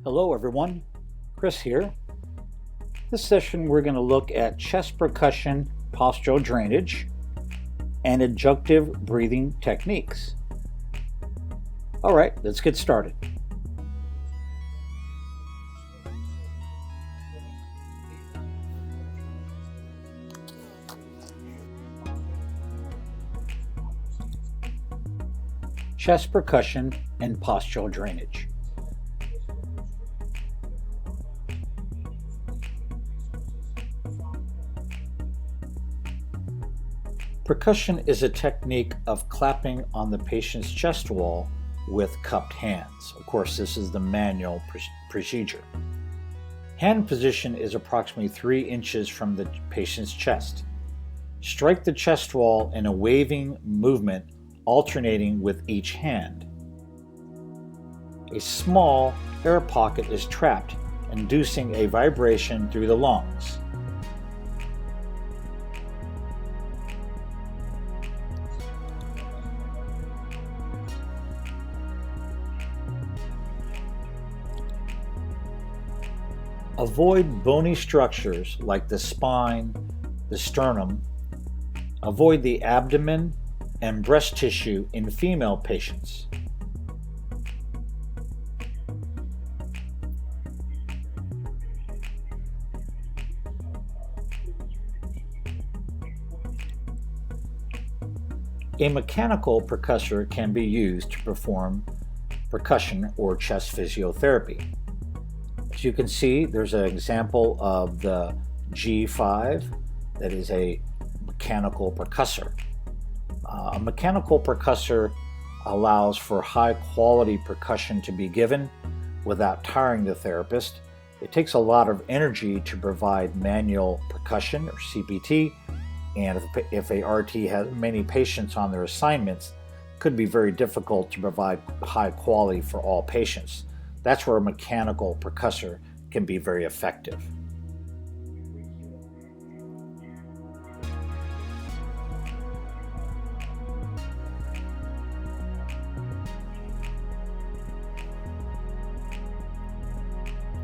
Hello everyone, Chris here. This session we're going to look at chest percussion, postural drainage, and adjunctive breathing techniques. All right, let's get started. Chest percussion and postural drainage. Percussion is a technique of clapping on the patient's chest wall with cupped hands. Of course, this is the manual procedure. Hand position is approximately 3 inches from the patient's chest. Strike the chest wall in a waving movement, alternating with each hand. A small air pocket is trapped, inducing a vibration through the lungs. Avoid bony structures like the spine, the sternum. Avoid the abdomen and breast tissue in female patients. A mechanical percussor can be used to perform percussion or chest physiotherapy. As you can see, there's an example of the G5 that is a mechanical percussor. A mechanical percussor allows for high quality percussion to be given without tiring the therapist. It takes a lot of energy to provide manual percussion or CPT, and if a RT has many patients on their assignments, it could be very difficult to provide high quality for all patients. That's where a mechanical percussor can be very effective.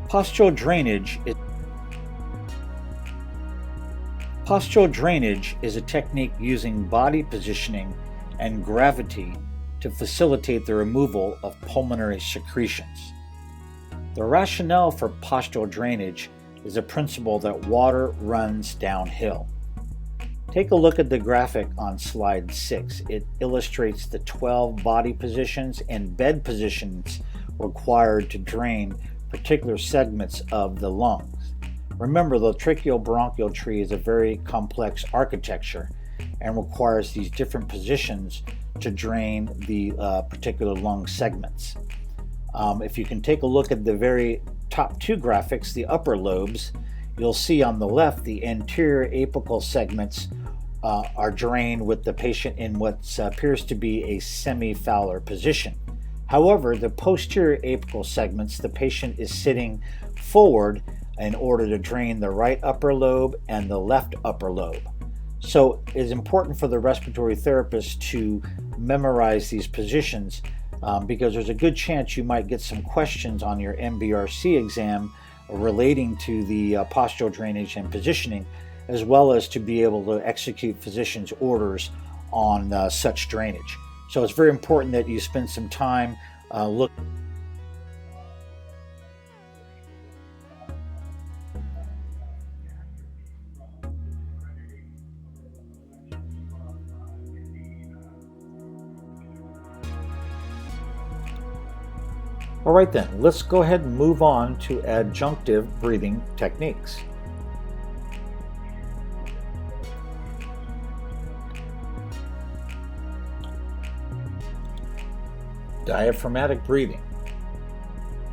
Postural drainage is a technique using body positioning and gravity to facilitate the removal of pulmonary secretions. The rationale for postural drainage is a principle that water runs downhill. Take a look at the graphic on slide 6. It illustrates the 12 body positions and bed positions required to drain particular segments of the lungs. Remember, the tracheobronchial tree is a very complex architecture and requires these different positions to drain the particular lung segments. If you can take a look at the very top 2 graphics, the upper lobes, you'll see on the left the anterior apical segments are drained with the patient in what appears to be a semi-Fowler position. However, the posterior apical segments, the patient is sitting forward in order to drain the right upper lobe and the left upper lobe. So it's important for the respiratory therapist to memorize these positions because there's a good chance you might get some questions on your MBRC exam relating to the postural drainage and positioning, as well as to be able to execute physician's orders on such drainage. So it's very important that you spend some time looking. All right then, let's go ahead and move on to adjunctive breathing techniques. Diaphragmatic breathing.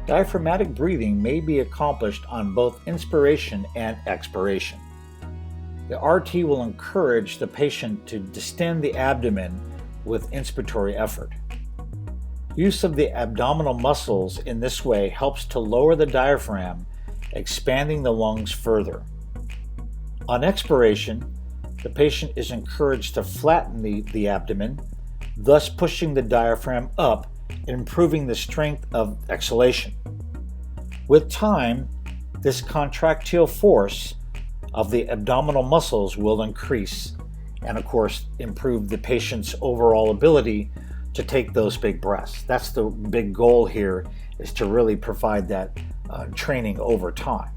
Diaphragmatic breathing may be accomplished on both inspiration and expiration. The RT will encourage the patient to distend the abdomen with inspiratory effort. Use of the abdominal muscles in this way helps to lower the diaphragm, expanding the lungs further. On expiration, the patient is encouraged to flatten the abdomen, thus pushing the diaphragm up and improving the strength of exhalation. With time, this contractile force of the abdominal muscles will increase and, of course, improve the patient's overall ability to take those big breaths. That's the big goal here, is to really provide that training over time.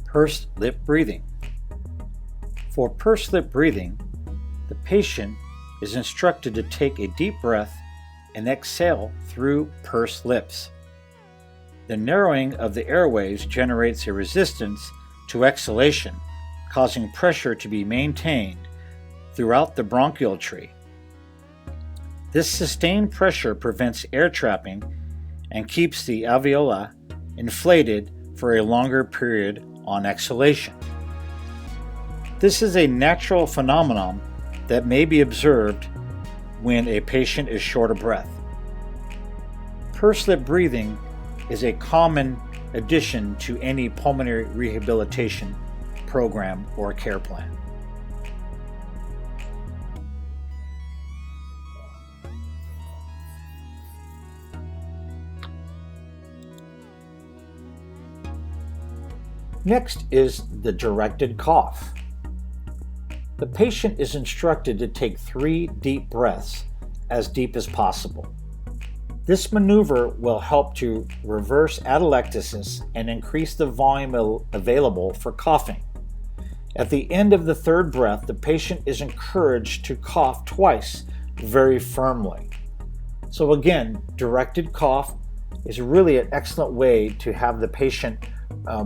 Pursed lip breathing. For pursed lip breathing, the patient is instructed to take a deep breath and exhale through pursed lips. The narrowing of the airways generates a resistance to exhalation, causing pressure to be maintained throughout the bronchial tree. This sustained pressure prevents air trapping and keeps the alveoli inflated for a longer period on exhalation. This is a natural phenomenon that may be observed when a patient is short of breath. Pursed lip breathing is a common addition to any pulmonary rehabilitation program or care plan. Next is the directed cough. The patient is instructed to take 3 deep breaths, as deep as possible. This maneuver will help to reverse atelectasis and increase the volume available for coughing. At the end of the 3rd breath, the patient is encouraged to cough twice very firmly. So again, directed cough is really an excellent way to have the patient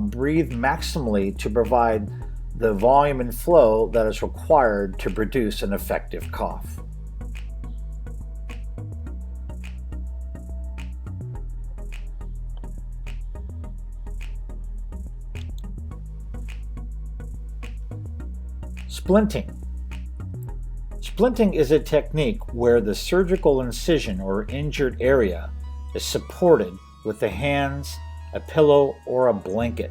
breathe maximally to provide the volume and flow that is required to produce an effective cough. Splinting. Splinting is a technique where the surgical incision or injured area is supported with the hands, a pillow, or a blanket.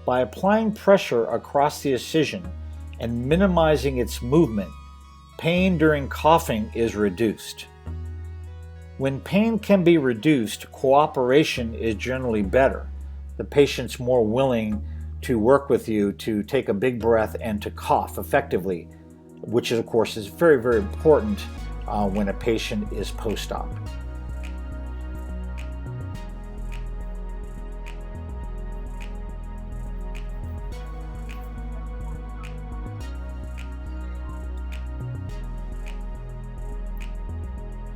By applying pressure across the incision and minimizing its movement, pain during coughing is reduced. When pain can be reduced, cooperation is generally better. The patient's more willing to work with you to take a big breath and to cough effectively, which of course is very, very important when a patient is post-op.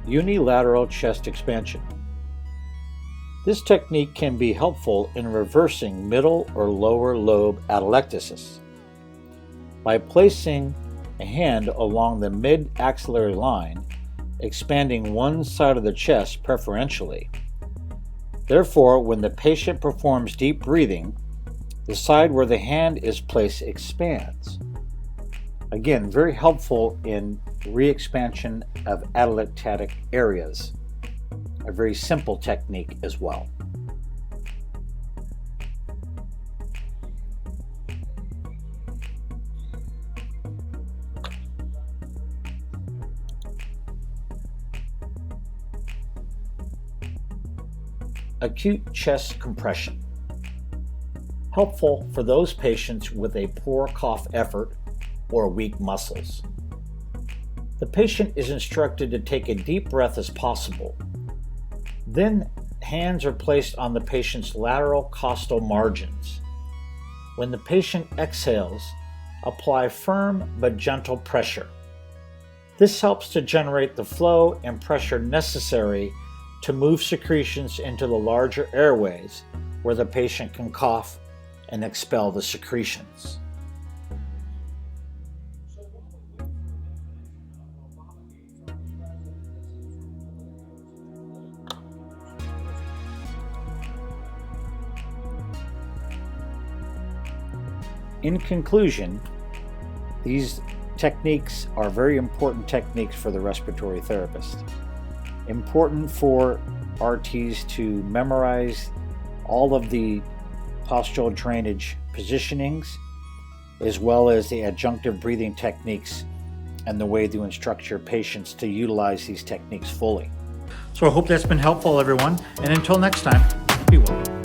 Unilateral chest expansion. This technique can be helpful in reversing middle or lower lobe atelectasis. By placing a hand along the mid-axillary line, expanding one side of the chest preferentially. Therefore, when the patient performs deep breathing, the side where the hand is placed expands. Again, very helpful in re-expansion of atelectatic areas. A very simple technique as well. Acute chest compression. Helpful for those patients with a poor cough effort or weak muscles. The patient is instructed to take a deep breath as possible. Then hands are placed on the patient's lateral costal margins. When the patient exhales, apply firm but gentle pressure. This helps to generate the flow and pressure necessary to move secretions into the larger airways where the patient can cough and expel the secretions. In conclusion, these techniques are very important techniques for the respiratory therapist. Important for RTs to memorize all of the postural drainage positionings, as well as the adjunctive breathing techniques and the way to instruct your patients to utilize these techniques fully. So I hope that's been helpful, everyone. And until next time, be well.